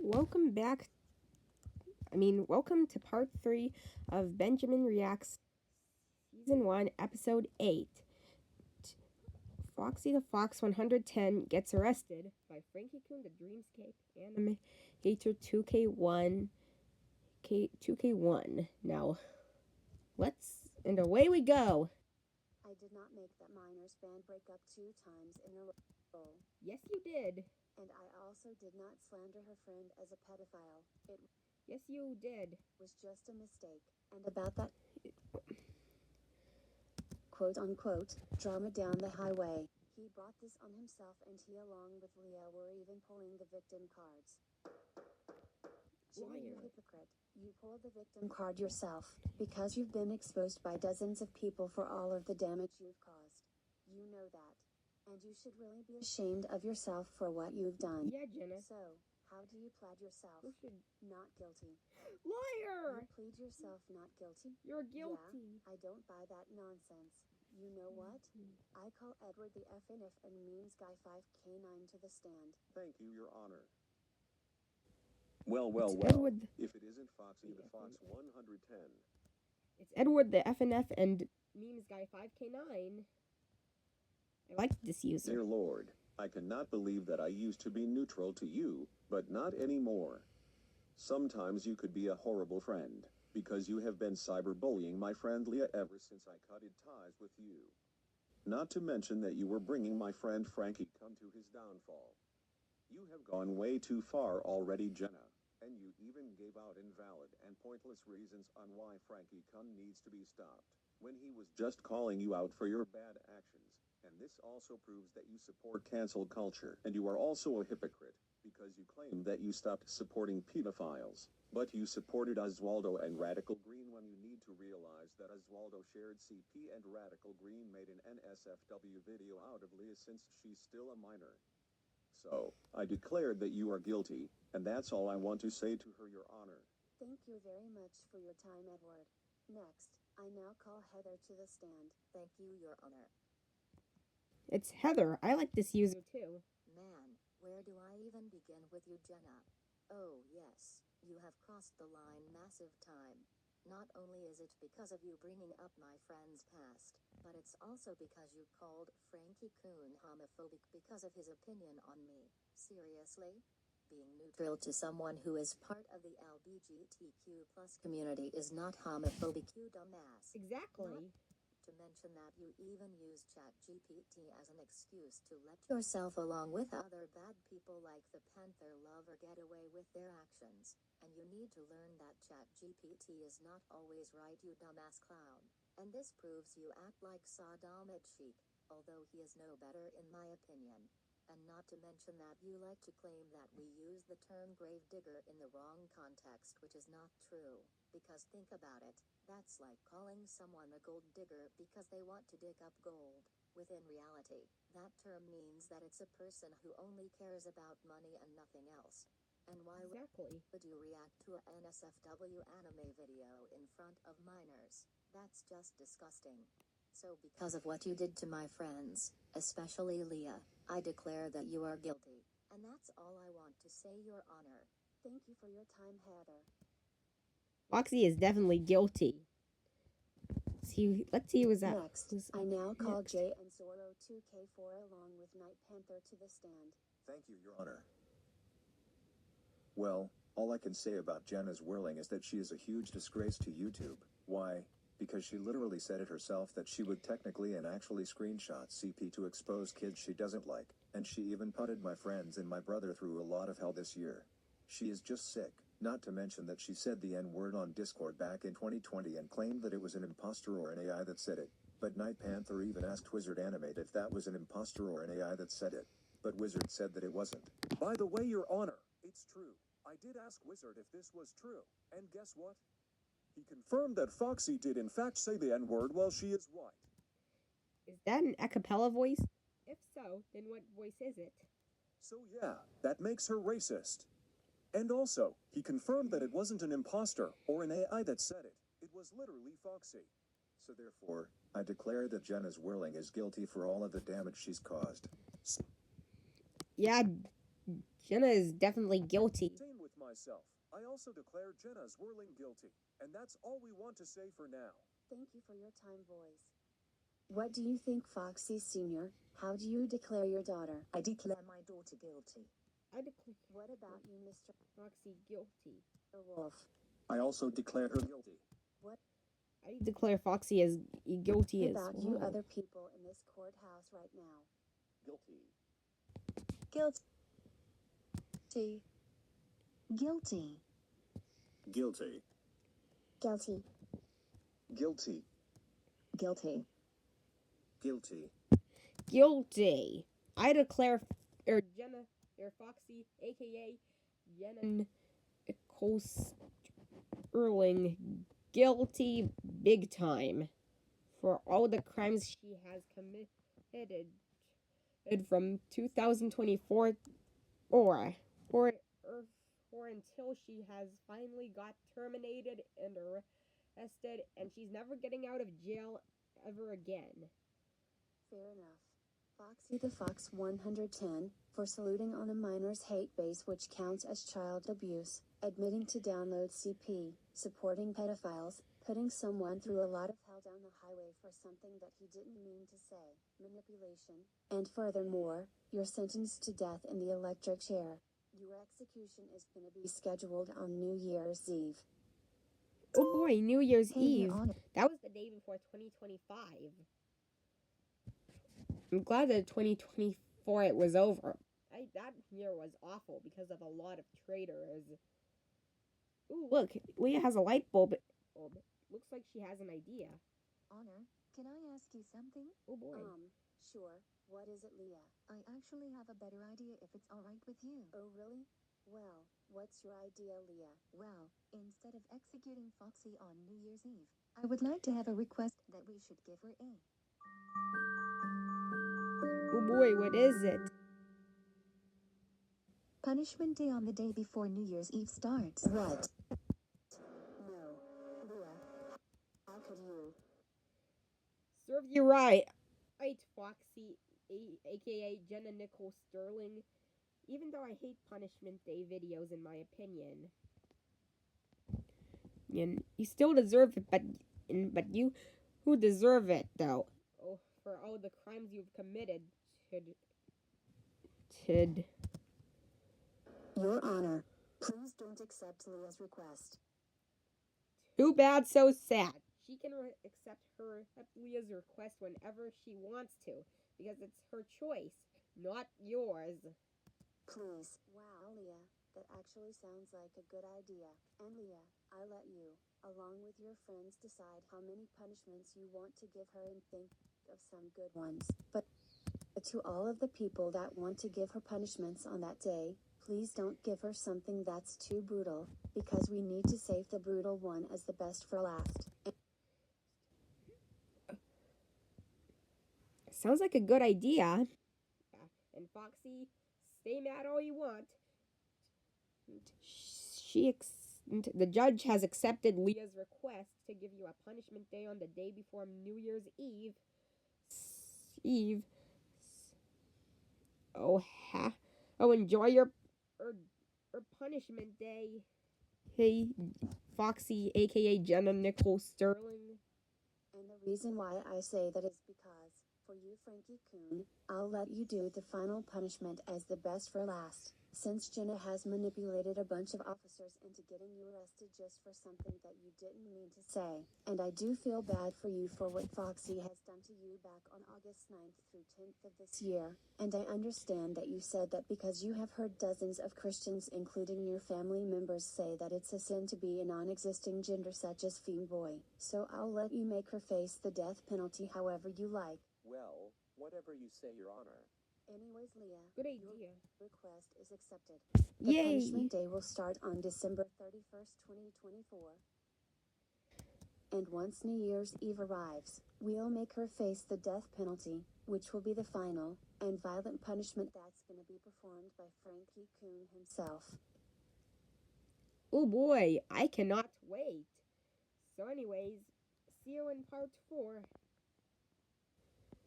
welcome to part 3 of Benjamin Reacts Season 1, Episode 8. Foxy the Fox 110 gets arrested by Frankie Coon, the Dreamscape animator 2K1. Now, and away we go. I did not make that miners band break up 2 times in a row. Yes, you did. And I also did not slander her friend as a pedophile. It Yes, you did. was just a mistake. And about that quote-unquote drama down the highway, he brought this on himself, and he along with Leah were even pulling the victim cards. Jimmy, you hypocrite. You pulled the victim card yourself, because you've been exposed by dozens of people for all of the damage you've caused. You know that. And you should really be ashamed of yourself for what you've done. Yeah, Jenna. So, how do you plead yourself? Not guilty. Liar! You plead yourself not guilty? You're guilty. Yeah, I don't buy that nonsense. You know what? I call Edward the FNF and Memes Guy 5K9 to the stand. Thank you, Your Honor. Well. Edward, if it isn't Foxy the Fox 110. It's Edward the FNF and Memes Guy 5K9. I like this user. Dear Lord, I cannot believe that I used to be neutral to you, but not anymore. Sometimes you could be a horrible friend, because you have been cyberbullying my friend Leah ever since I cutted ties with you. Not to mention that you were bringing my friend Frankie come to his downfall. You have gone way too far already, Jenna, and you even gave out invalid and pointless reasons on why Frankie Kun needs to be stopped, when he was just calling you out for your bad actions. And this also proves that you support cancel culture, and you are also a hypocrite, because you claim that you stopped supporting pedophiles, but you supported Oswaldo and Radical Green when you need to realize that Oswaldo shared CP and Radical Green made an NSFW video out of Leah since she's still a minor. So, I declared that you are guilty, and that's all I want to say to her, Your Honor. Thank you very much for your time, Edward. Next, I now call Heather to the stand. Thank you, Your Honor. It's Heather. I like this user too. Man, where do I even begin with you, Jenna? Oh yes, you have crossed the line massive time. Not only is it because of you bringing up my friend's past, but it's also because you called Frankie Coon homophobic because of his opinion on me. Seriously? Being neutral to someone who is part of the LGBTQ+ community is not homophobic, you dumbass. Exactly. To mention that you even use ChatGPT as an excuse to let yourself along with other bad people like the Panther lover get away with their actions. And you need to learn that ChatGPT is not always right, you dumbass clown. And this proves you act like Saddam Sheikh, although he is no better in my opinion. And not to mention that you like to claim that we use the term grave digger in the wrong context, which is not true. Because think about it, that's like calling someone a gold digger because they want to dig up gold, within reality, that term means that it's a person who only cares about money and nothing else. And why would you react to an NSFW anime video in front of minors? That's just disgusting. So because of what you did to my friends, especially Leah, I declare that you are guilty. And that's all I want to say, Your Honor. Thank you for your time, Heather. Foxy is definitely guilty. Let's see who's that. Next, I now call Jay and Zorro 2K4 along with Night Panther to the stand. Thank you, Your Honor. Well, all I can say about Jenna's whirling is that she is a huge disgrace to YouTube. Why? Because she literally said it herself that she would technically and actually screenshot CP to expose kids she doesn't like, and she even putted my friends and my brother through a lot of hell this year. She is just sick, not to mention that she said the N-word on Discord back in 2020 and claimed that it was an imposter or an AI that said it. But Night Panther even asked Wizard Animate if that was an imposter or an AI that said it. But Wizard said that it wasn't. By the way, Your Honor, it's true. I did ask Wizard if this was true, and guess what? He confirmed that Foxy did in fact say the N-word while she is white. Is that an a cappella voice? If so, then what voice is it? So yeah, that makes her racist. And also, he confirmed that it wasn't an imposter or an AI that said it. It was literally Foxy. So therefore, I declare that Jenna's whirling is guilty for all of the damage she's caused. Yeah, Jenna is definitely guilty. Same with myself. I also declare Jenna Zwirling guilty. And that's all we want to say for now. Thank you for your time, boys. What do you think, Foxy Sr.? How do you declare your daughter? I declare my daughter guilty. I declare What about you, Mr. Foxy guilty. Wolf? I also declare her guilty. I declare Foxy as guilty What as about well. you other people in this courthouse right now? Guilty. Guilty. Guilty. Guilty. Guilty. Guilty. Guilty. Guilty. Guilty. I declare Jenna Foxy, aka Jenna Nicole Sterling, guilty big time for all the crimes she has committed from 2024 or until she has finally got terminated and arrested, and she's never getting out of jail ever again. Fair enough. Foxy the Fox 110, for saluting on a minor's hate base which counts as child abuse, admitting to download CP, supporting pedophiles, putting someone through a lot of hell down the highway for something that he didn't mean to say, manipulation, and furthermore, you're sentenced to death in the electric chair. Your execution is going to be scheduled on New Year's Eve. Oh boy, New Year's Hey, Eve. Your Honor. That was the day before 2025. I'm glad that 2024 it was over. That year was awful because of a lot of traitors. Ooh, look, Leah has a light bulb. Looks like she has an idea. Honor, can I ask you something? Oh boy. Sure. What is it, Leah? I actually have a better idea if it's alright with you. Oh, really? Well, what's your idea, Leah? Well, instead of executing Foxy on New Year's Eve, I would like to have a request that we should give her a Oh boy, what is it? punishment day on the day before New Year's Eve starts. What? No. Leah. How could you? Serve you right. Right, Foxy, aka Jenna Nicole Sterling. Even though I hate Punishment Day videos, in my opinion. And you still deserve it, but you who deserve it, though. Oh, for all the crimes you've committed. Your Honor, please don't accept Leah's request. Too bad, so sad. She can accept Leah's request whenever she wants to, because it's her choice, not yours. Please. Wow, Leah, that actually sounds like a good idea. And Leah, I let you, along with your friends, decide how many punishments you want to give her and think of some good ones. But to all of the people that want to give her punishments on that day, please don't give her something that's too brutal, because we need to save the brutal one as the best for last. Sounds like a good idea. And Foxy, stay mad all you want. The judge has accepted Leah's request to give you a punishment day on the day before New Year's Eve. Enjoy your punishment day. Hey, Foxy, aka Jenna Nicole Sterling. And the reason why I say that is because, for you, Frankie Coon, I'll let you do the final punishment as the best for last, since Jenna has manipulated a bunch of officers into getting you arrested just for something that you didn't mean to say. And I do feel bad for you for what Foxy has done to you back on August 9th through 10th of this year. And I understand that you said that because you have heard dozens of Christians, including your family members, say that it's a sin to be a non-existing gender such as femboy. So I'll let you make her face the death penalty however you like. Well, whatever you say, Your Honor. Anyways, Leah, Good idea. your request is accepted. The Yay! punishment day will start on December 31st, 2024. And once New Year's Eve arrives, we'll make her face the death penalty, which will be the final and violent punishment that's going to be performed by Frankie Coon himself. Oh boy, I cannot wait. So anyways, see you in part 4.